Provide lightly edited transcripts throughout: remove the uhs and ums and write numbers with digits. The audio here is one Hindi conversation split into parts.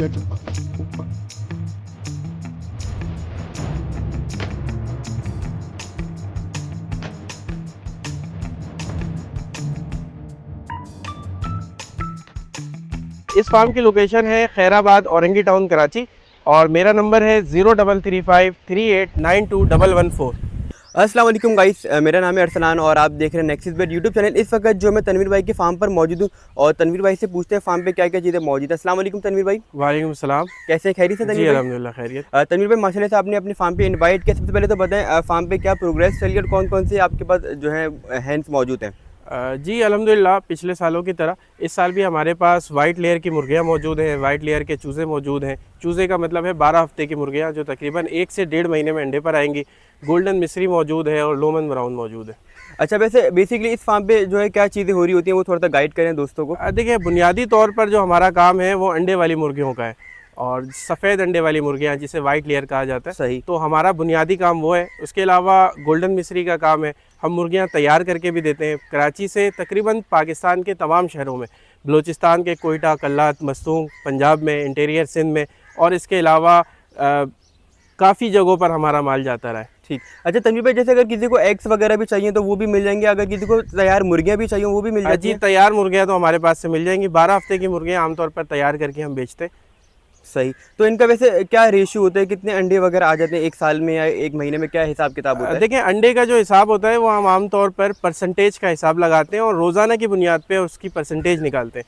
इस फार्म की लोकेशन है खैराबाद, औरंगी टाउन, कराची, और मेरा नंबर है 033538921114। अस्सलाम वालेकुम गाइस, मेरा नाम है अरसलान और आप देख रहे हैं नेक्सिस बेट यूट्यूब चैनल। इस वक्त जो मैं तनवीर भाई के फार्म पर मौजूद हूँ और तनवीर भाई से पूछते हैं फार्म पे क्या क्या चीज़ें मौजूद है। अस्सलाम वालेकुम तनवीर भाई। वालेकुम सलाम। कैसे हैं, खैरियत से जी तनवीर भाई? अल्हम्दुलिल्लाह खैरियत। तनवीर भाई माशाल्लाह से आपने अपने फार्म पे इनवाइट किया। सबसे पहले तो बताएं फार्म पे क्या प्रोग्रेस चल रही है और कौन कौन से आपके पास जो है हैंड्स मौजूद हैं। जी अल्हम्दुलिल्लाह, पिछले सालों की तरह इस साल भी हमारे पास वाइट लेयर की मुर्गियाँ मौजूद हैं, वाइट लेयर के चूज़े मौजूद हैं। चूज़े का मतलब है 12 हफ्ते की मुर्गियाँ जो तकरीबन 1 से 1.5 महीने में अंडे पर आएंगी। गोल्डन मिस्री मौजूद है और लोमन ब्राउन मौजूद है। अच्छा, वैसे बेसिकली इस फार्म पे जो है क्या चीज़ें हो रही होती हैं वो थोड़ा सा गाइड करें दोस्तों को। देखिए, बुनियादी तौर पर जो हमारा काम है वो अंडे वाली मुर्गियों का है, और सफ़ेद अंडे वाली मुर्गियाँ जिसे वाइट लेयर कहा जाता है। सही। तो हमारा बुनियादी काम वो है। उसके अलावा गोल्डन मिस्री का काम है, हम मुर्गियाँ तैयार करके भी देते हैं। कराची से तकरीबन पाकिस्तान के तमाम शहरों में, बलूचिस्तान के कोयटा, कल्लात, मस्तूंग, पंजाब में, इंटीरियर सिंध में, और इसके अलावा काफ़ी जगहों पर हमारा माल जाता रहा है। ठीक। अच्छा तनवीर भाई, जैसे अगर किसी को एग्स वगैरह भी चाहिए तो वो भी मिल जाएंगे, अगर किसी को तैयार मुर्गियाँ भी चाहिए वो भी मिल जाती जी, हैं? तैयार मुर्गियाँ तो हमारे पास से मिल जाएंगी। 12 हफ्ते की मुर्गियाँ आमतौर पर तैयार करके हम बेचते हैं। सही। तो इनका वैसे क्या रेशियो होता है, कितने अंडे वगैरह आ जाते हैं एक साल में या एक महीने में, क्या हिसाब किताब होता है? देखिए, अंडे का जो हिसाब होता है वो हम आमतौर पर परसेंटेज का हिसाब लगाते हैं और रोज़ाना की बुनियाद पे उसकी परसेंटेज निकालते हैं।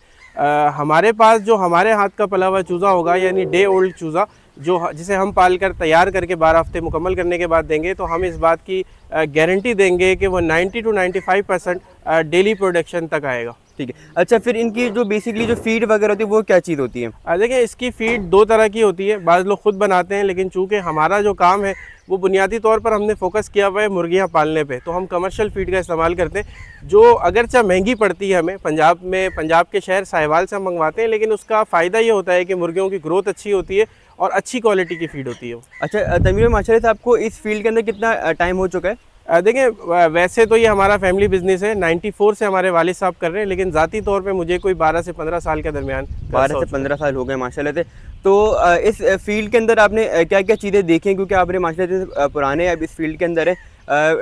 हमारे पास जो हमारे हाथ का पला हुआ चूज़ा होगा, यानी डे ओल्ड चूज़ा, जिसे हम पाल कर तैयार करके 12 हफ्ते मुकम्मल करने के बाद देंगे, तो हम इस बात की गारंटी देंगे कि वो 90 to 95% डेली प्रोडक्शन तक आएगा। ठीक है। अच्छा, फिर इनकी जो बेसिकली जो फीड वगैरह होती है वो क्या चीज़ होती है? देखिए, इसकी फ़ीड 2 तरह की होती है। बाज़ लोग ख़ुद बनाते हैं, लेकिन चूँकि हमारा जो काम है वो बुनियादी तौर पर हमने फोकस किया हुआ है मुर्गियाँ पालने पे, तो हम कमर्शियल फ़ीड का इस्तेमाल करते हैं, जो अगरचे महंगी पड़ती है हमें। पंजाब के शहर साहिवाल से हम मंगवाते हैं, लेकिन उसका फ़ायदा ये होता है कि मुर्गियों की ग्रोथ अच्छी होती है और अच्छी क्वालिटी की फ़ीड होती है वो। अच्छा तनवीर, माशाल्लाह से आपको इस फील्ड के अंदर कितना टाइम हो चुका है? देखिए, वैसे तो ये हमारा फैमिली बिजनेस है। 94 से हमारे वालिद साहब कर रहे हैं, लेकिन ज़ाती तौर पे मुझे कोई 12 से 15 साल के दरमियान 12 से 15 साल हो गए माशाल्लाह से। तो इस फील्ड के अंदर आपने क्या क्या चीज़ें देखी हैं, क्योंकि आपने माशाल्लाह से पुराने अब इस फील्ड के अंदर है,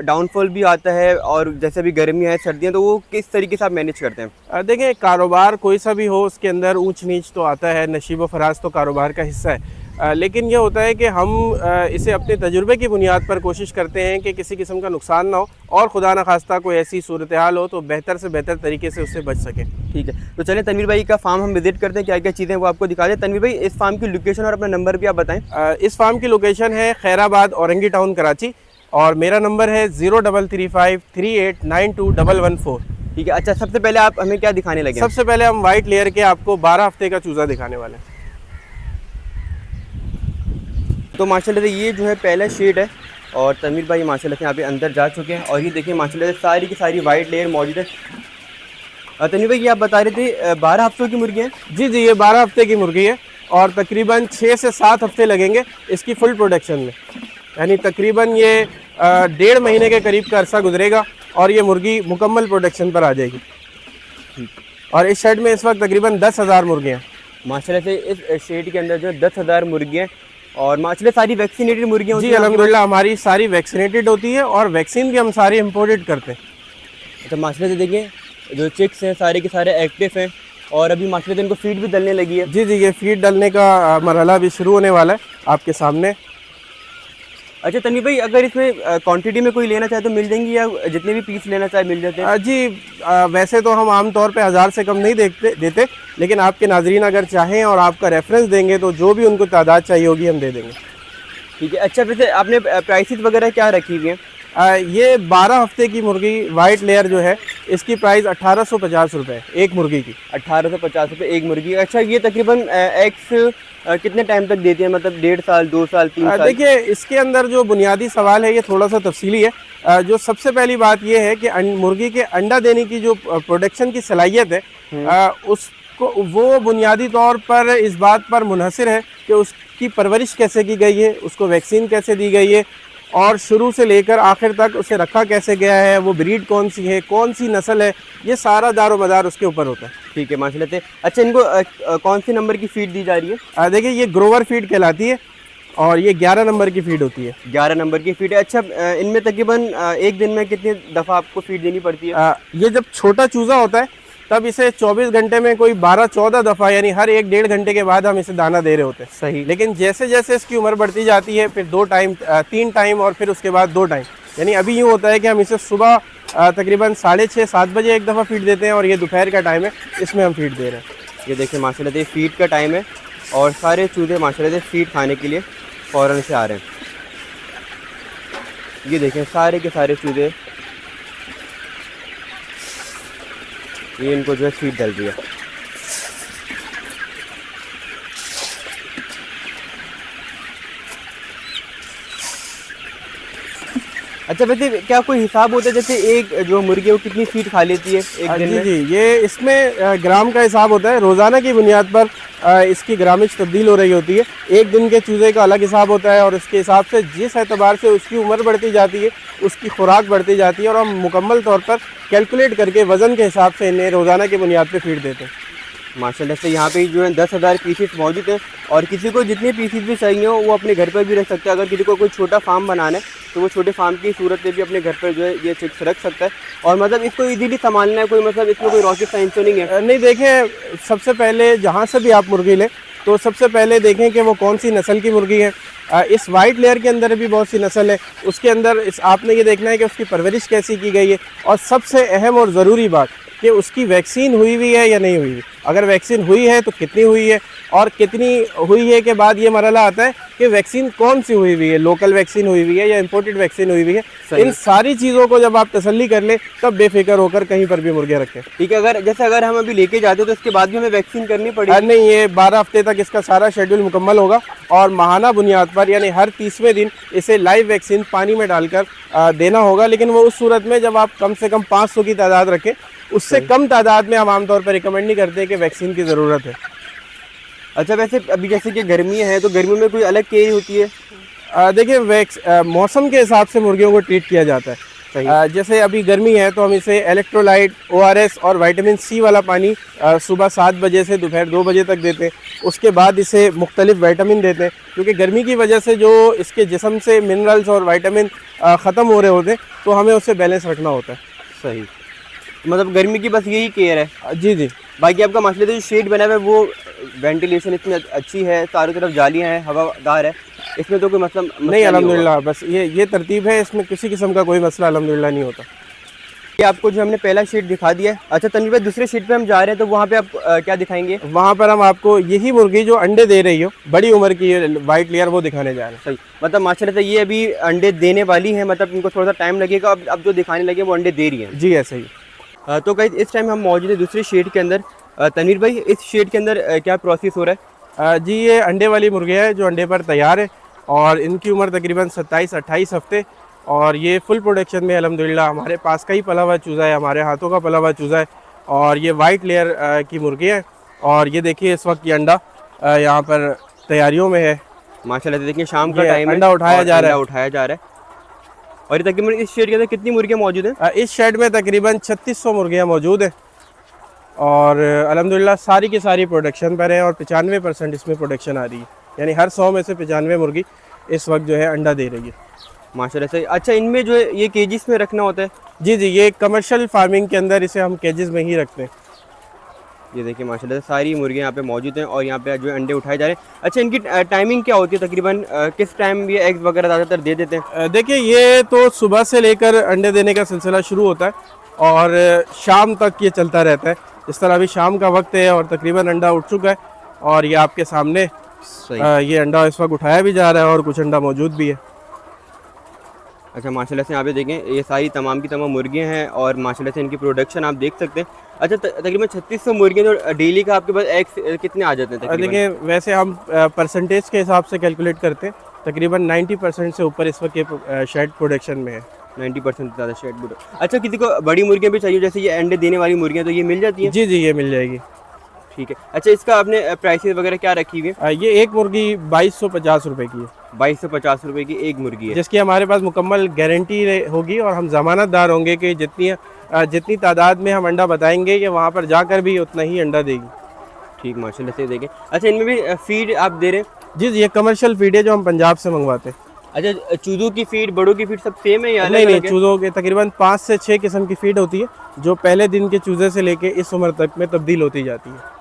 डाउनफॉल भी आता है और जैसे अभी गर्मियाँ हैं, सर्दियाँ, तो वो किस तरीके से आप मैनेज करते हैं? देखिए, कारोबार कोई सा भी हो उसके अंदर ऊंच नीच तो आता है, नशीब व फराज तो कारोबार का हिस्सा है। लेकिन ये होता है कि हम इसे अपने तजुर्बे की बुनियाद पर कोशिश करते हैं कि किसी किस्म का नुकसान ना हो, और खुदा न खास्ता कोई ऐसी सूरत हाल हो तो बेहतर से बेहतर तरीके से उससे बच सकें। ठीक है, तो चलिए तनवीर भाई का फार्म हम विजिट करते हैं, क्या क्या चीज़ें वो आपको दिखा दें। तनवीर भाई, इस फार्म की लोकेशन और अपना नंबर भी आप बताएं। इस फार्म की लोकेशन है खैराबाद, औरंगी टाउन, कराची, और मेरा नंबर है 033538921114। ठीक है। अच्छा, सबसे पहले आप हमें क्या दिखाने लगे? सबसे पहले हम वाइट लेयर के आपको 12 हफ्ते का चूज़ा दिखाने वाले हैं। तो माशाल्लाह से ये जो है पहला शेड है, और तनवीर भाई माशाल्लाह से यहाँ पे अंदर जा चुके हैं, और ये देखिए माशाल्लाह से सारी की सारी वाइट लेयर मौजूद है। तनवीर भाई, ये आप बता रहे थे 12 हफ्तों की मुर्गी है? जी, ये 12 हफ्ते की मुर्गी है, और तकरीबन 6 से 7 हफ्ते लगेंगे इसकी फुल प्रोडक्शन में, यानी तकरीबन ये 1.5 महीने के करीब का अरसा गुजरेगा और ये मुर्गी मुकम्मल प्रोडक्शन पर आ जाएगी। और इस शेड में इस वक्त तकरीबन 10,000 मुर्गियाँ माशाल्लाह से इस शेड के अंदर जो 10,000 मुर्गियाँ, और माशाल्लाह सारी वैक्सीनेटेड मुर्गियाँ होती हैं। जी अल्हम्दुलिल्लाह, हमारी सारी वैक्सीनेटेड होती है, और वैक्सीन भी हम सारी इम्पोर्टेड करते हैं। अच्छा, माशाल्लाह से देखिए जो चिक्स हैं सारे के सारे एक्टिव हैं, और अभी माशाल्लाह से इनको फीड भी डलने लगी है। जी, ये फीड डलने का मरहला भी शुरू होने वाला है आपके सामने। अच्छा तनवीर भाई, अगर इसमें क्वांटिटी में कोई लेना चाहे तो मिल जाएंगी, या जितने भी पीस लेना चाहे मिल जाते हैं? जी, वैसे तो हम आम तौर पे 1000 से कम नहीं देते, लेकिन आपके नाजरीन अगर चाहें और आपका रेफरेंस देंगे तो जो भी उनको तादाद चाहिए होगी हम दे देंगे। ठीक है। अच्छा, वैसे आपने प्राइसेस वगैरह क्या रखी हुई हैं? ये 12 हफ्ते की मुर्गी वाइट लेयर जो है, इसकी प्राइस 1850 रुपये एक मुर्गी की। 1850 रुपये एक मुर्गी। अच्छा, ये तकरीबन एग्स कितने टाइम तक देती है, मतलब 1.5 साल, 2 साल, 3 साल? देखिए, इसके अंदर जो बुनियादी सवाल है ये थोड़ा सा तफसीली है। जो सबसे पहली बात ये है कि मुर्गी के अंडा देने की जो प्रोडक्शन की सलाहियत है, उसको वो बुनियादी तौर पर इस बात पर मुनहसिर है कि उसकी परवरिश कैसे की गई है, उसको वैक्सीन कैसे दी गई है, और शुरू से लेकर आखिर तक उसे रखा कैसे गया है, वो ब्रीड कौन सी है, कौन सी नस्ल है, ये सारा दारोमदार उसके ऊपर होता है। ठीक है माशाल्लाह से। अच्छा इनको कौन सी नंबर की फीड दी जा रही है? देखिए ये ग्रोवर फीड कहलाती है और ये 11 नंबर की फीड होती है। 11 नंबर की फीड है। अच्छा इनमें तकरीबन एक दिन में कितनी दफ़ा आपको फीड देनी पड़ती है? ये जब छोटा चूज़ा होता है तब इसे 24 घंटे में कोई 12-14 दफ़ा यानी हर 1-1.5 घंटे के बाद हम इसे दाना दे रहे होते हैं। सही। लेकिन जैसे जैसे इसकी उम्र बढ़ती जाती है फिर 2 टाइम 3 टाइम और फिर उसके बाद 2 टाइम, यानी अभी यूँ होता है कि हम इसे सुबह तकरीबन 6:30-7 बजे एक दफ़ा फीड देते हैं और ये दोपहर का टाइम है, इसमें हम फीड दे रहे हैं। ये देखिए माशाल्लाह से फीड का टाइम है और सारे चूजे माशाल्लाह से फीड खाने के लिए फ़ौरन से आ रहे हैं। ये देखें सारे के सारे चूजे, ये इनको जो है फीड डल रही है। अच्छा वैसे क्या कोई हिसाब होता है जैसे एक जो मुर्गी है वो कितनी फीड खा लेती है एक दिन जी में? जी, ये इसमें ग्राम का हिसाब होता है, रोज़ाना की बुनियाद पर इसकी ग्रामेज तब्दील हो रही होती है। एक दिन के चूज़े का अलग हिसाब होता है और उसके हिसाब से जिस एतबार से उसकी उम्र बढ़ती जाती है उसकी खुराक बढ़ती जाती है और हम मुकम्मल तौर पर कैलकुलेट करके वज़न के हिसाब से इन्हें रोज़ाना की बुनियाद पर फीड देते हैं। माशाल्लाह से यहाँ पे जो है 10,000 पीसेस मौजूद हैं और किसी को जितने पीसेस भी चाहिए हो वो अपने घर पर भी रख सकता है। अगर किसी को कोई छोटा फार्म बनाना है तो वो छोटे फार्म की सूरत में भी अपने घर पर जो है ये चिक्स रख सकता है। और मतलब इसको इजीली संभालना है, कोई मतलब इसमें कोई रॉकेट साइंस तो नहीं है? नहीं, देखें सबसे पहले जहाँ से भी आप मुर्गी लें तो सबसे पहले देखें कि वो कौन सी नस्ल की मुर्गी है। इस वाइट लेयर के अंदर भी बहुत सी नस्ल है, उसके अंदर आपने ये देखना है कि उसकी परवरिश कैसी की गई है और सबसे अहम और ज़रूरी बात कि उसकी वैक्सीन हुई हुई है या नहीं हुई हुई। अगर वैक्सीन हुई है तो कितनी हुई है और कितनी हुई है के बाद ये मरहला आता है कि वैक्सीन कौन सी हुई हुई है, लोकल वैक्सीन हुई हुई है या इंपोर्टेड वैक्सीन हुई हुई है। इन सारी चीज़ों को जब आप तसल्ली कर लें तब बेफिक्र होकर कहीं पर भी मुर्गियाँ रखें। ठीक है, अगर हम अभी लेके जाते तो उसके बाद भी हमें वैक्सीन करनी पड़ेगी? नहीं, ये 12 हफ्ते तक इसका सारा शेड्यूल मुकम्मल होगा और माहाना बुनियाद पर यानी हर 30वें दिन इसे लाइव वैक्सीन पानी में डालकर देना होगा। लेकिन वो उस सूरत में जब आप कम से कम 500 की तादाद रखें, उससे कम तादाद में हम आमतौर पर रिकमेंड नहीं करते कि वैक्सीन की ज़रूरत है। अच्छा वैसे अभी जैसे कि गर्मी है तो गर्मी में कोई अलग केयर होती है? देखिए मौसम के हिसाब से मुर्गियों को ट्रीट किया जाता है। जैसे अभी गर्मी है तो हम इसे इलेक्ट्रोलाइट, ORS और विटामिन C वाला पानी सुबह 7 बजे से दोपहर 2 बजे तक देते हैं। उसके बाद इसे मुख्तलिफ विटामिन देते हैं क्योंकि गर्मी की वजह से जो इसके जिस्म से मिनरल्स और विटामिन ख़त्म हो रहे होते हैं तो हमें उसे बैलेंस रखना होता है। सही, मतलब गर्मी की बस यही केयर है? जी जी। बाकी आपका मसले तो जो शेड बना हुआ है वो वेंटिलेशन इतनी अच्छी है, चारों तरफ जालियाँ हैं, हवादार है, इसमें तो कोई मतलब नहीं अल्हम्दुलिल्लाह, बस ये तरतीब है, इसमें किसी किस्म का कोई मसला अल्हम्दुलिल्लाह नहीं होता। ये आपको जो हमने पहला शेड दिखा दिया है। अच्छा तनवीर भाई दूसरे शेड पे हम जा रहे हैं तो वहाँ पे आप क्या दिखाएंगे? वहाँ पर हम आपको यही मुर्गी जो अंडे दे रही हो, बड़ी उम्र की वाइट लेयर, वो दिखाने जा रहे हैं। सही, मतलब माशाल्लाह से ये अभी अंडे देने वाली है, मतलब इनको थोड़ा सा टाइम लगेगा, अब जो दिखाने लगे वो अंडे दे रही है। जी ऐसे ही। तो गाइस इस टाइम हम मौजूद है दूसरे शेड के अंदर। तनवीर भाई इस शेड के अंदर क्या प्रोसेस हो रहा है? जी ये अंडे वाली मुर्गियाँ है जो अंडे पर तैयार है और इनकी उम्र तकरीबन 27-28 हफ्ते और ये फुल प्रोडक्शन में अल्हम्दुलिल्लाह। हमारे पास का ही पला हुआ चूज़ा है, हमारे हाथों का पला हुआ चूज़ा है और ये वाइट लेयर की मुर्गी है। और ये देखिए इस वक्त ये अंडा यहाँ पर तैयारियों में है। माशाल्लाह से देखिए शाम का टाइम है, अंडा उठाया जा रहा है। और ये तकरीबन इस शेड के अंदर कितनी मुर्गियाँ मौजूद हैं? इस शेड में तकरीबन 3600 मुर्गियाँ मौजूद हैं और अल्हम्दुलिल्लाह सारी की सारी प्रोडक्शन पर है और 95% इसमें प्रोडक्शन आ रही है, यानी हर 100 में से 95 मुर्गी इस वक्त जो है अंडा दे रही है माशाल्लाह से। अच्छा इनमें जो है ये केजिस में रखना होता है? जी जी, ये कमर्शियल फार्मिंग के अंदर इसे हम केजेस में ही रखते हैं। ये देखिए माशाल्लाह से सारी मुर्गियाँ यहाँ पे मौजूद हैं और यहाँ पे जो है अंडे उठाए जा रहे हैं। अच्छा इनकी टाइमिंग क्या होती है तकरीबन, किस टाइम ये एग्स वगैरह ज़्यादातर दे देते हैं? देखिए ये तो सुबह से लेकर अंडे देने का सिलसिला शुरू होता है और शाम तक ये चलता रहता है। इस तरह अभी शाम का वक्त है और तकरीबन अंडा उठ चुका है और ये आपके सामने ये अंडा इस वक्त उठाया भी जा रहा है और कुछ अंडा मौजूद भी है। अच्छा माशाल्लाह से यहाँ पे देखें ये सारी तमाम की तमाम मुर्गियाँ हैं और माशाल्लाह से इनकी प्रोडक्शन आप देख सकते हैं। अच्छा तकरीबन 3600 मुर्गियाँ तो डेली का आपके पास एग्स कितने आ जाते हैं? देखिए वैसे हम परसेंटेज के हिसाब से कैलकुलेट करते हैं, तकरीबन 90% से ऊपर इस वक्त शेड प्रोडक्शन में है। 90% ज़्यादा शेड प्रोडक्शन। अच्छा किसी को बड़ी मुर्गियाँ भी चाहिए जैसे ये अंडे देने वाली मुर्गियाँ तो ये मिल जाती हैं? जी जी, ये मिल जाएगी। ठीक है। अच्छा, इसका आपने प्राइसेस वगैरह क्या रखी हुई है? ये एक मुर्गी 2250 रुपये की है, 2250 रुपये की एक मुर्गी है। जिसकी हमारे पास मुकम्मल गारंटी होगी और हम ज़मानतदार होंगे कि जितनी तादाद में हम अंडा बताएंगे ये वहाँ पर जाकर भी उतना ही अंडा देगी। ठीक, माशाल्लाह से देखें। अच्छा, इनमें भी फीड आप दे रहे हैं? जी, ये कमर्शियल फीड है जो हम पंजाब से मंगवाते हैं। अच्छा, चूज़ों की फीड, बड़ों की फीड सब सेम है या नहीं अलग-अलग है? चूज़ों के तकरीबन 5 से 6 किस्म की फीड होती है जो पहले दिन के चूज़े से लेके इस उम्र तक में तब्दील होती जाती है।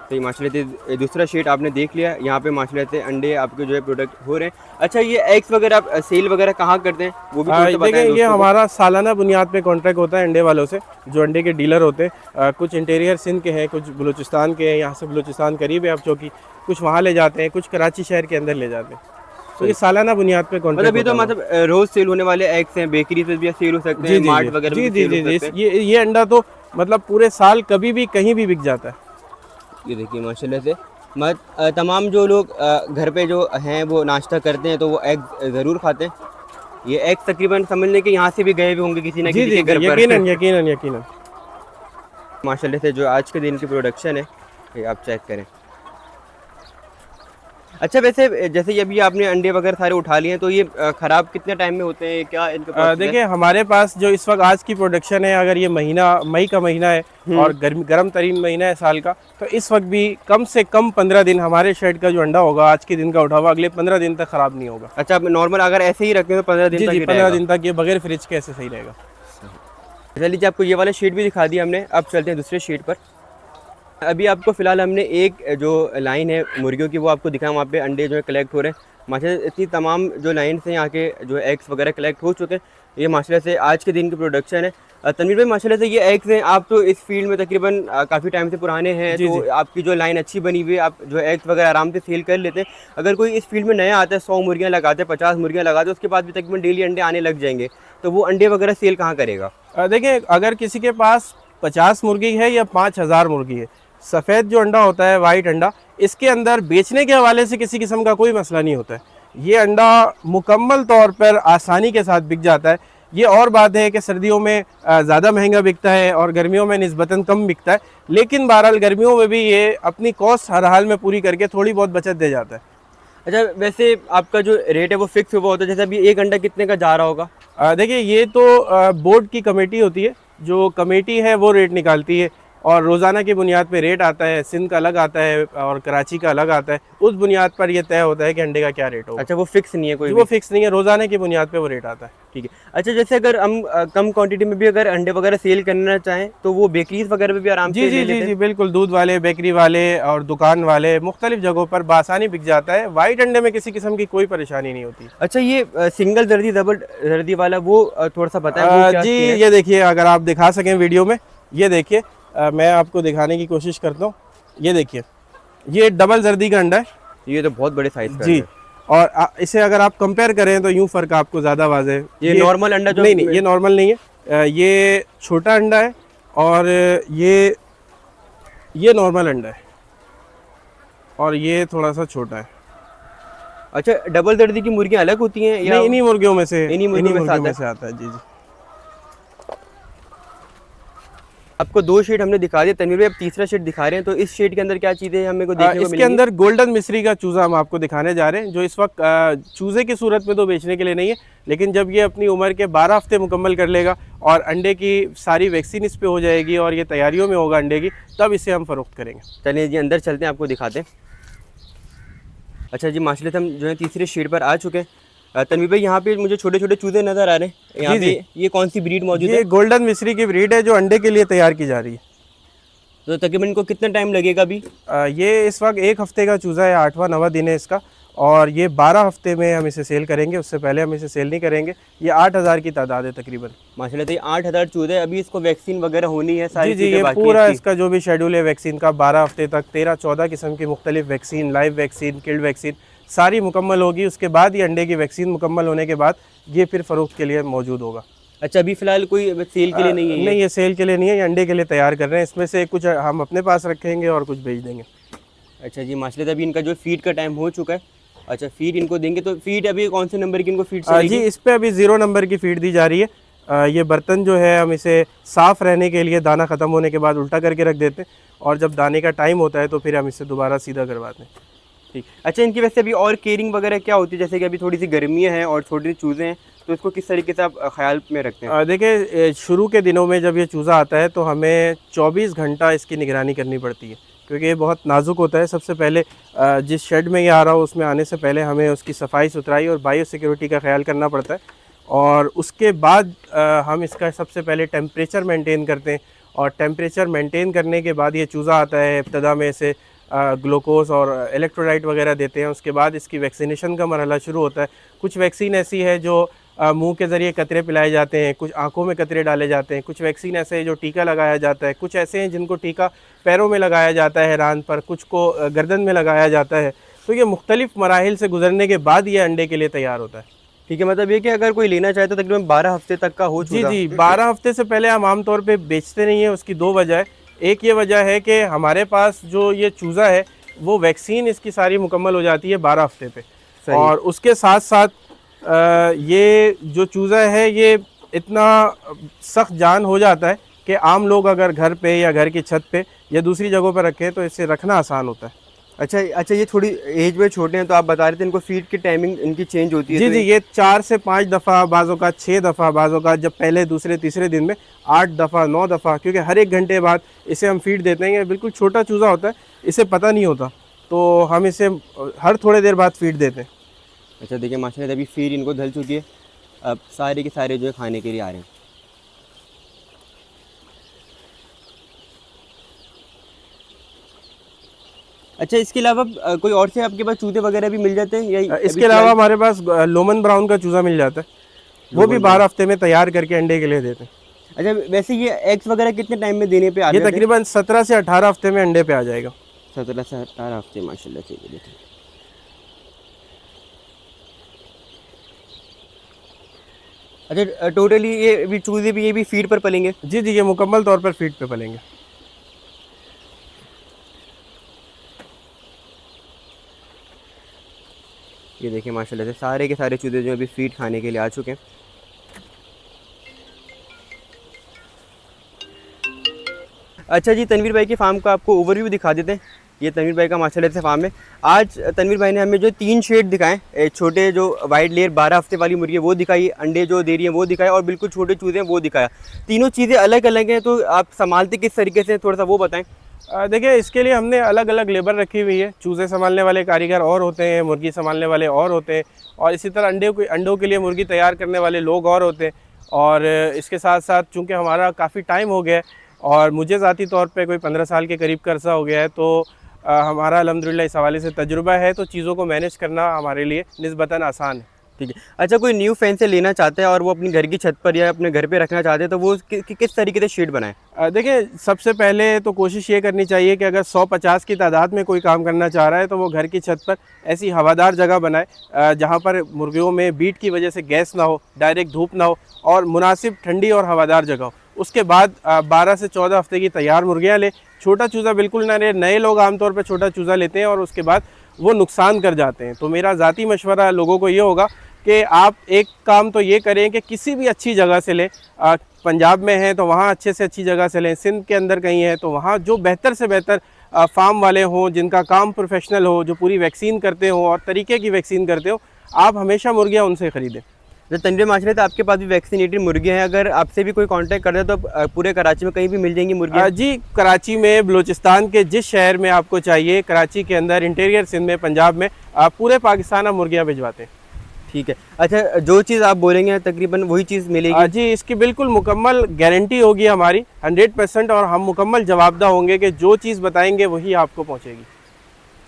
तो ये माशाल्लाह से दूसरा शेड आपने देख लिया। यहाँ पे माशाल्लाह से अंडे आपके जो है प्रोडक्ट हो रहे हैं। अच्छा, ये एग्स वगैरह आप सेल वगैरह कहाँ करते हैं, वो भी थोड़ा सा बताएं देखिए, ये दोस्तों को। हमारा सालाना बुनियाद पे कॉन्ट्रैक्ट होता है अंडे वालों से, जो अंडे के डीलर होते हैं। कुछ इंटीरियर सिंध के हैं, कुछ बलूचिस्तान के हैं, यहाँ से बलूचिस्तान करीब है आप, जो कि कुछ वहाँ ले जाते हैं, कुछ कराची शहर के अंदर ले जाते हैं। तो ये सालाना बुनियाद पे कॉन्ट्रैक्ट मतलब ये तो मतलब रोज सेल होने वाले एग्स हैं, बेकरी से भी सेल हो सकते हैं, मार्ट वगैरह जी में जी सेल जी हो जी सकते हैं। ये अंडा तो मतलब पूरे साल कभी भी कहीं भी बिक जाता है। ये देखिए माशाल्लाह से तमाम जो लोग घर पे जो हैं वो नाश्ता करते हैं तो वो एग ज़रूर खाते हैं। ये एग तकरीबन समझ लें कि यहाँ से भी गए हुए होंगे किसी ना जी किसी जी के घर पर। यकीनन यकीनन यकीनन। माशाल्लाह से जो आज के दिन की प्रोडक्शन है ये आप चेक करें। अच्छा, वैसे जैसे अभी आपने अंडे वगैरह सारे उठा लिए हैं तो ये ख़राब कितने टाइम में होते हैं, क्या इनका प्रोसेस है? देखिए, हमारे पास जो इस वक्त आज की प्रोडक्शन है, अगर ये महीना मई का महीना है और गर्म तरीन महीना है साल का, तो इस वक्त भी कम से कम 15 दिन हमारे शेड का जो अंडा होगा आज के दिन का उठा हुआ अगले 15 दिन तक ख़राब नहीं होगा। अच्छा, आप नॉर्मल अगर ऐसे ही रखें तो 15 दिन जी तक जी ही 15 रहेगा। दिन तक ये बगैर फ्रिज के ऐसे सही रहेगा। चलिए, आपको ये वाला शीट भी दिखा दिया हमने, अब चलते हैं दूसरे शीट पर। अभी आपको फ़िलहाल हमने एक जो लाइन है मुर्गियों की वो आपको दिखाया, वहाँ पे अंडे जो है कलेक्ट हो रहे हैं। माशाल्लाह इतनी तमाम जो लाइन से यहाँ के जो एग्स वगैरह कलेक्ट हो चुके हैं। ये माशाल्लाह से आज के दिन की प्रोडक्शन है। तनवीर भाई, माशाल्लाह से ये एग्स हैं, आप तो इस फील्ड में तकरीबन काफ़ी टाइम से पुराने हैं, जी, तो जी। आपकी जो लाइन अच्छी बनी हुई है, आप जो एग्स वगैरह आराम से सेल कर लेते हैं। अगर कोई इस फील्ड में नया आता है, 100 मुर्गियाँ लगाते हैं, 50 मुर्गियाँ लगाते हैं, उसके बाद भी तकरीबन डेली अंडे आने लग जाएंगे, तो वो अंडे वगैरह सेल कहाँ करेगा? देखिए, अगर किसी के पास 50 मुर्गी है या 5000 मुर्गी है, सफ़ेद जो अंडा होता है, वाइट अंडा, इसके अंदर बेचने के हवाले से किसी किस्म का कोई मसला नहीं होता है। ये अंडा मुकम्मल तौर पर आसानी के साथ बिक जाता है। ये और बात है कि सर्दियों में ज़्यादा महंगा बिकता है और गर्मियों में निस्बतन कम बिकता है, लेकिन बहरहाल गर्मियों में भी ये अपनी कॉस्ट हर हाल में पूरी करके थोड़ी बहुत बचत दे जाता है। अच्छा, वैसे आपका जो रेट है वो फिक्स हुआ होता है, जैसे अभी एक अंडा कितने का जा रहा होगा? देखिए, ये तो बोर्ड की कमेटी होती है, जो कमेटी है वो रेट निकालती है और रोज़ाना की बुनियाद पे रेट आता है। सिंध का अलग आता है और कराची का अलग आता है, उस बुनियाद पर यह तय होता है कि अंडे का क्या रेट होगा। अच्छा, वो फिक्स नहीं है कोई जी, भी? वो फिक्स नहीं है, रोज़ाना की बुनियाद पे वो रेट आता है। ठीक है। अच्छा, जैसे अगर हम कम क्वांटिटी में भी अगर अंडे वगैरह सेल करना चाहें तो वो बेकरीज वगैरह पे भी आराम जी से जी ले जी लेते जी हैं? बिल्कुल, दूध वाले, बेकरी वाले और दुकान वाले मुख्तलिफ जगहों पर बासानी बिक जाता है। वाइट अंडे में किसी किस्म की कोई परेशानी नहीं होती। अच्छा, ये सिंगल जर्दी डबल जर्दी वाला वो थोड़ा सा बताएं वो क्या जी, सीन है? ये देखिए, अगर आप दिखा सकें वीडियो में, ये देखिए, मैं आपको दिखाने की कोशिश करता हूँ। ये देखिए, ये डबल जर्दी का अंडा है ये तो बहुत बड़े साइज का जी। है। और इसे अगर आप कंपेयर करें तो यूं फ़र्क आपको ज़्यादा वाज़ेह है। ये नॉर्मल अंडा जो नहीं, ये नॉर्मल नहीं है। ये छोटा अंडा है और ये नॉर्मल अंडा है और ये थोड़ा सा छोटा है। अच्छा, डबल जर्दी की मुर्गियां अलग होती हैं या नहीं, इन्हीं मुर्गियों में से इन्हीं मुर्गियों में से आता है। जी जी। आपको 2 शेड हमने दिखा दिया, तनवीर भाई अब तीसरा शेड दिखा रहे हैं, तो इस शेड के अंदर क्या चीज़ें हमें को देखने को इसके मिलेंगी? अंदर गोल्डन मिस्री का चूज़ा हम आपको दिखाने जा रहे हैं, जो इस वक्त चूज़े की सूरत में तो बेचने के लिए नहीं है, लेकिन जब ये अपनी उम्र के 12 हफ्ते मुकम्मल कर लेगा और अंडे की सारी वैक्सीन इस पे हो जाएगी और ये तैयारियों में होगा अंडे की, तब इसे हम फ़रोख्त करेंगे। चलिए जी, अंदर चलते हैं, आपको दिखाते हैं। अच्छा जी, माशाल्लाह हम जो है तीसरे शेड पर आ चुके हैं। तनवीर भाई, यहाँ पे मुझे छोटे छोटे चूजे नज़र आ रहे हैं, यहाँ जी, पे ये कौन सी ब्रीड मौजूद है? ये गोल्डन मिस्री की ब्रीड है जो अंडे के लिए तैयार की जा रही है। तो तकरीबन इनको कितना टाइम लगेगा अभी? ये इस वक्त 1 हफ्ते का चूज़ा है, 8वां 9वां दिन है इसका, और ये 12 हफ्ते में हम इसे सेल करेंगे, उससे पहले हम इसे सेल नहीं करेंगे। ये 8000 की तादाद है तकरीबन। माशाल्लाह से 8000 चूजे, अभी इसको वैक्सीन वगैरह होनी है, सारी जी जी, चीज़ें ये बाकी हैं पूरा इसकी। इसका जो भी शेड्यूल है वैक्सीन का, 12 हफ्ते तक 13-14 किस्म की मुख्तलिफ vaccine, live vaccine, killed vaccine सारी मुकम्मल होगी। उसके बाद ये अंडे की वैक्सीन मुकम्मल होने के बाद ये फिर फ़रोख्त के लिए मौजूद होगा। अच्छा, अभी फ़िलहाल कोई सेल के लिए नहीं है ये? नहीं, ये सेल के लिए नहीं है, ये अंडे के लिए तैयार कर रहे हैं। इसमें से कुछ हम अपने पास रखेंगे और कुछ बेच देंगे। अच्छा जी, माशाल्लाह अभी इनका जो फीड का टाइम हो चुका है। अच्छा, फीड इनको देंगे, तो फीड अभी कौन से नंबर की इनको फीड जी, चलेगी? इस पे अभी 0 नंबर की फीड दी जा रही है। ये बर्तन जो है हम इसे साफ़ रहने के लिए दाना ख़त्म होने के बाद उल्टा करके रख देते हैं और जब दाने का टाइम होता है तो फिर हम इसे दोबारा सीधा करवाते हैं। ठीक। अच्छा, इनकी वैसे अभी और केयरिंग वगैरह क्या होती है? जैसे कि अभी थोड़ी सी गर्मियाँ हैं और छोटे चूज़े हैं, तो इसको किस तरीके से आप ख्याल में रखते हैं? देखिए, शुरू के दिनों में जब ये चूज़ा आता है तो हमें 24 घंटा इसकी निगरानी करनी पड़ती है, क्योंकि ये बहुत नाजुक होता है। सबसे पहले जिस शेड में ये आ रहा हो उसमें आने से पहले हमें उसकी सफाई सुथराई और बायो सिक्योरिटी का ख्याल करना पड़ता है, और उसके बाद हम इसका सबसे पहले टेम्परेचर मेंटेन करते हैं, और टेम्परेचर मेंटेन करने के बाद ये चूज़ा आता है। इब्तदा में इसे ग्लूकोज और इलेक्ट्रोलाइट वगैरह देते हैं। उसके बाद इसकी वैक्सीनेशन का मरहला शुरू होता है। कुछ वैक्सीन ऐसी है जो मुंह के ज़रिए कतरे पिलाए जाते हैं, कुछ आंखों में कतरे डाले जाते हैं, कुछ वैक्सीन ऐसे हैं जो टीका लगाया जाता है, कुछ ऐसे हैं जिनको टीका पैरों में लगाया जाता है रान पर, कुछ को गर्दन में लगाया जाता है। तो ये मुख्तलिफ मराहिल से गुजरने के बाद ये अंडे के लिए तैयार होता है। ठीक है, मतलब ये कि अगर कोई लेना चाहे तो तकरीबन 12 हफ्ते तक का हो जी चूज़ा? जी, 12 हफ्ते से पहले हम आम तौर पे बेचते नहीं हैं। उसकी दो वजह है। एक ये वजह है कि हमारे पास जो ये चूज़ा है वो वैक्सीन इसकी सारी मुकम्मल हो जाती है 12 हफ्ते पे, सही। और उसके साथ साथ ये जो चूज़ा है ये इतना सख्त जान हो जाता है कि आम लोग अगर घर पे या घर की छत पे या दूसरी जगहों पर रखें तो इसे रखना आसान होता है। अच्छा, ये थोड़ी एज में छोटे हैं, तो आप बता रहे थे इनको फीड की टाइमिंग इनकी चेंज होती है? जी तो जी, ये 4 से 5 दफ़ा, बाज़ों का 6 दफ़ा, बाज़ों का जब पहले दूसरे तीसरे दिन में 8 दफ़ा 9 दफ़ा, क्योंकि हर एक घंटे बाद इसे हम फीड देते हैं। ये बिल्कुल छोटा चूज़ा होता है, इसे पता नहीं होता, तो हम इसे हर थोड़े देर बाद फीड देते हैं। अच्छा, देखिए माशाल्लाह अभी फीड इनको ढल चुकी है, अब सारे के सारे जो है खाने के लिए आ रहे हैं। अच्छा, इसके अलावा कोई और से आपके पास चूजे वगैरह भी मिल जाते हैं या इसके अलावा हमारे पास लोमन ब्राउन का चूज़ा मिल जाता है, वो भी 12 हफ्ते में तैयार करके अंडे के लिए देते हैं। अच्छा, वैसे ये एग्स वगैरह कितने टाइम में देने पे आ ये जाते हैं? तकरीबन 17 से 18 हफ्ते में अंडे पे आ जाएगा। 17 से 18 हफ्ते, माशाल्लाह। ठीक है, देखिए। अच्छा, टोटली ये भी चूजे भी ये भी फीड पर पलेंगे? जी जी, ये मुकम्मल तौर पर फीड पे पलेंगे। ये देखिए माशाल्लाह से सारे के सारे चूजे जो अभी फीड खाने के लिए आ चुके हैं। अच्छा जी, तनवीर भाई के फार्म का आपको ओवरव्यू दिखा देते हैं। ये तनवीर भाई का माशाल्लाह से फार्म है। आज तनवीर भाई ने हमें जो 3 शेड दिखाएं, छोटे जो वाइट लेयर 12 हफ्ते वाली मुर्गी है वो दिखाई, अंडे जो दे रही है वो दिखाया, और बिल्कुल छोटे चूजे हैं वो दिखाया। तीनों चीज़ें अलग अलग हैं, तो आप संभालते किस तरीके से, थोड़ा सा वो बताएं। देखिए, इसके लिए हमने अलग अलग लेबर रखी हुई है। चूज़े संभालने वाले कारीगर और होते हैं, मुर्गी संभालने वाले और होते हैं, और इसी तरह अंडों के लिए मुर्गी तैयार करने वाले लोग और होते हैं। और इसके साथ साथ चूँकि हमारा काफ़ी टाइम हो गया है और मुझे ज़ाती तौर पे कोई 15 साल के करीब का अरसा हो गया है, तो हमारा अल्हम्दुलिल्लाह इस हवाले से तजुर्बा है, तो चीज़ों को मैनेज करना हमारे लिए निस्बतन आसान है। ठीक है। अच्छा, कोई न्यू फैंस लेना चाहता है और वो अपनी घर की छत पर या अपने घर पे रखना चाहते हैं, तो वो किस तरीके से शेड बनाए? देखिए, सबसे पहले तो कोशिश ये करनी चाहिए कि अगर 100-50 की तादाद में कोई काम करना चाह रहा है तो वो घर की छत पर ऐसी हवादार जगह बनाए जहाँ पर मुर्गियों में बीट की वजह से गैस ना हो, डायरेक्ट धूप ना हो, और मुनासिब ठंडी और हवादार जगह हो। उसके बाद 12 से 14 हफ्ते की तैयार मुर्गियाँ ले। छोटा चूज़ा बिल्कुल ना ले। नए लोग आमतौर पर छोटा चूज़ा लेते हैं और उसके बाद वो नुकसान कर जाते हैं। तो मेरा ज़ाती मशवरा लोगों को ये होगा कि आप एक काम तो ये करें कि किसी भी अच्छी जगह से लें। पंजाब में है तो वहाँ अच्छे से अच्छी जगह से लें, सिंध के अंदर कहीं है तो वहाँ जो बेहतर से बेहतर फार्म वाले हों, जिनका काम प्रोफेशनल हो, जो पूरी वैक्सीन करते हो और तरीके की वैक्सीन करते हो, आप हमेशा मुर्गियाँ उनसे ख़रीदें। तो तनवीर माशाल्लाह, तो आपके पास भी वैक्सीनेटेड मुर्गियाँ हैं, अगर आपसे भी कोई कांटेक्ट करता है तो पूरे कराची में कहीं भी मिल जाएंगी मुर्गियाँ? जी, कराची में, बलूचिस्तान के जिस शहर में आपको चाहिए, कराची के अंदर, इंटीरियर सिंध में, पंजाब में, पूरे पाकिस्तान हम मुर्गियाँ भिजवाते हैं। ठीक है। अच्छा, जो चीज़ आप बोलेंगे तकरीबन वही चीज़ मिलेगी? जी, इसकी बिल्कुल मुकम्मल गारंटी होगी हमारी 100%, और हम मुकम्मल जवाबदा होंगे कि जो चीज़ बताएंगे वही आपको पहुँचेगी।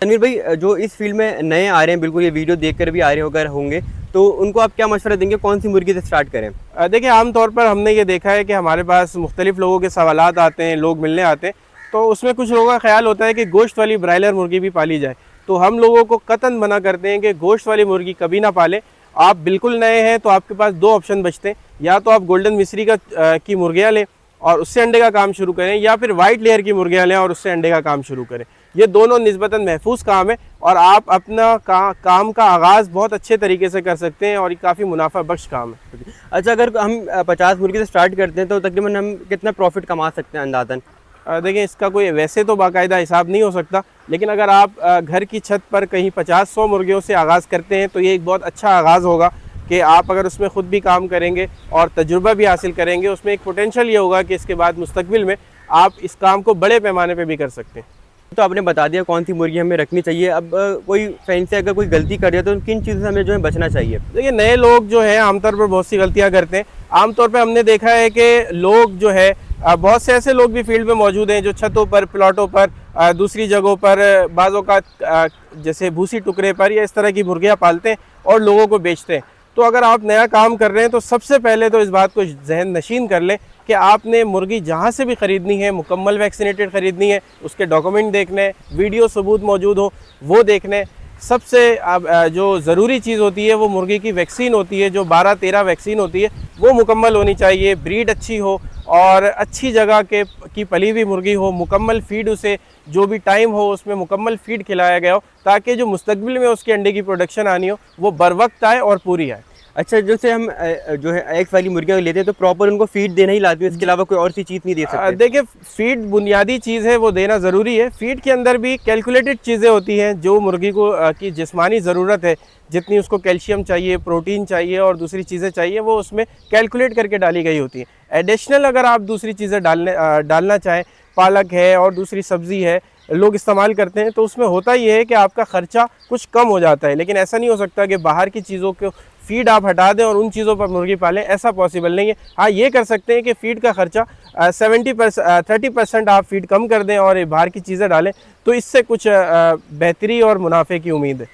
तनवीर भाई, जो इस फील्ड में नए आ रहे हैं, बिल्कुल ये वीडियो देखकर भी आ रहे होकर होंगे, तो उनको आप क्या मशवरा देंगे, कौन सी मुर्गी से स्टार्ट करें? देखिए, आमतौर पर हमने ये देखा है कि हमारे पास मुख्तलिफ़ लोगों के सवालात आते हैं, लोग मिलने आते हैं, तो उसमें कुछ लोगों का ख्याल होता है कि गोश्त वाली ब्रायलर मुर्गी भी पाली जाए। तो हम लोगों को कतन मना करते हैं कि गोश्त वाली मुर्गी कभी ना पालें। आप बिल्कुल नए हैं तो आपके पास 2 ऑप्शन बचते हैं, या तो आप गोल्डन मिस्री की मुर्गियाँ लें और उससे अंडे का काम शुरू करें, या फिर वाइट लेयर की मुर्गियाँ लें और उससे अंडे का काम शुरू करें। ये दोनों निस्बतन महफूज काम है और आप अपना काम का आगाज़ बहुत अच्छे तरीके से कर सकते हैं, और ये काफ़ी मुनाफा बख्श काम है। अच्छा, अगर हम 50 मुर्गी से स्टार्ट करते हैं तो तकरीबन हम कितना प्रॉफिट कमा सकते हैं अंदाज़न? देखिए, इसका कोई वैसे तो बाकायदा हिसाब नहीं हो सकता, लेकिन अगर आप घर की छत पर कहीं 50-100 मुर्गियों से आगाज़ करते हैं तो ये एक बहुत अच्छा आगाज़ होगा कि आप अगर उसमें ख़ुद भी काम करेंगे और तजुर्बा भी हासिल करेंगे, उसमें एक पोटेंशल ये होगा कि इसके बाद मुस्तकबिल में आप इस काम को बड़े पैमाने पे भी कर सकते हैं। तो आपने बता दिया कौन सी मुर्गी हमें रखनी चाहिए। अब कोई फ्रेंड से अगर कोई गलती कर दिया तो किन चीज़ों से हमें जो है बचना चाहिए? देखिए, नए लोग जो हैं आमतौर पर बहुत सी गलतियां करते हैं। आमतौर पर हमने देखा है कि लोग जो है बहुत से ऐसे लोग भी फील्ड में मौजूद हैं जो छतों पर, प्लॉटों पर, दूसरी जगहों पर, बाज़ों का जैसे भूसी टुकड़े पर या इस तरह की मुर्गियाँ पालते हैं और लोगों को बेचते हैं। तो अगर आप नया काम कर रहे हैं तो सबसे पहले तो इस बात को जहन नशीन कर लें कि आपने मुर्गी जहाँ से भी ख़रीदनी है मुकम्मल वैक्सीनेटेड ख़रीदनी है, उसके डॉक्यूमेंट देखने, वीडियो सबूत मौजूद हो वो देखने। सबसे जो ज़रूरी चीज़ होती है वो मुर्गी की वैक्सीन होती है, जो 12-13 वैक्सीन होती है वो मुकम्मल होनी चाहिए, ब्रीड अच्छी हो और अच्छी जगह की पली हुई मुर्गी हो, मुकम्मल फ़ीड उसे जो भी टाइम हो उसमें मुकम्मल फ़ीड खिलाया गया हो, ताकि जो मुस्तकबिल में उसके अंडे की प्रोडक्शन आनी हो वो बर वक्त आए और पूरी आए। अच्छा, जैसे हम जो है एग्स वाली मुर्गियाँ लेते हैं तो प्रॉपर उनको फीड देना ही लाती है, इसके अलावा कोई और सी चीज़ नहीं दे सकते? देखिए, फ़ीड बुनियादी चीज़ है, वो देना ज़रूरी है। फ़ीड के अंदर भी कैलकुलेटेड चीज़ें होती हैं जो मुर्गी को की जिस्मानी ज़रूरत है, जितनी उसको कैल्शियम चाहिए, प्रोटीन चाहिए और दूसरी चीज़ें चाहिए, वो उसमें कैलकुलेट करके डाली गई होती हैं। एडिशनल अगर आप दूसरी चीज़ें डालना चाहें, पालक है और दूसरी सब्ज़ी है, लोग इस्तेमाल करते हैं, तो उसमें होता ये है कि आपका ख़र्चा कुछ कम हो जाता है। लेकिन ऐसा नहीं हो सकता कि बाहर की चीज़ों को फ़ीड आप हटा दें और उन चीज़ों पर मुर्गी पालें, ऐसा पॉसिबल नहीं है। हाँ, ये कर सकते हैं कि फ़ीड का ख़र्चा 30% आप फ़ीड कम कर दें और बाहर की चीज़ें डालें, तो इससे कुछ बेहतरी और मुनाफे की उम्मीद है।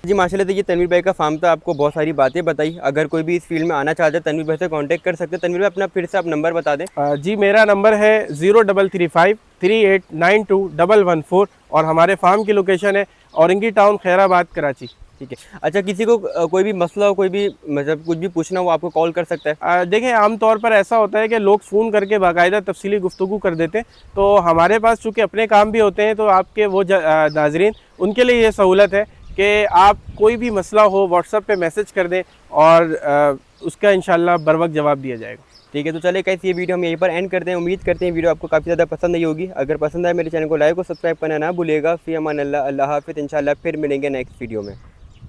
जी माशाल्लाह, देखिए तनवीर भाई का फार्म था, आपको बहुत सारी बातें बताई। अगर कोई भी इस फील्ड में आना चाहते हैं तनवीर भाई से कांटेक्ट कर सकते हैं। तनवीर भाई अपना फिर से आप नंबर बता दें। जी, मेरा नंबर है 0335 3892 और हमारे फार्म की लोकेशन है औरंगी टाउन, खैराबाद, कराची। ठीक है। अच्छा, किसी को कोई भी मसला हो, कोई भी मतलब कुछ भी पूछना हो, आपको कॉल कर सकता है? देखें, आमतौर पर ऐसा होता है कि लोग फ़ोन करके बाकायदा तफसीली गुफ्तगू कर देते हैं, तो हमारे पास चूँकि अपने काम भी होते हैं तो आपके वो नाज़रीन उनके लिए ये सहूलत है कि आप कोई भी मसला हो व्हाट्सएप पे मैसेज कर दें और उसका इंशाल्लाह बर वक्त जवाब दिया जाएगा। ठीक है, तो चले कैसे ये वीडियो हम यहीं पर एंड करते हैं। उम्मीद करते हैं वीडियो आपको काफ़ी ज़्यादा पसंद आई होगी। अगर पसंद आए मेरे चैनल को लाइक और सब्सक्राइब करना ना भूलिएगा। फ़ी अमान अल्लाह, अल्लाह हाफ़िज़। इंशाल्लाह फिर मिलेंगे नेक्स्ट वीडियो में।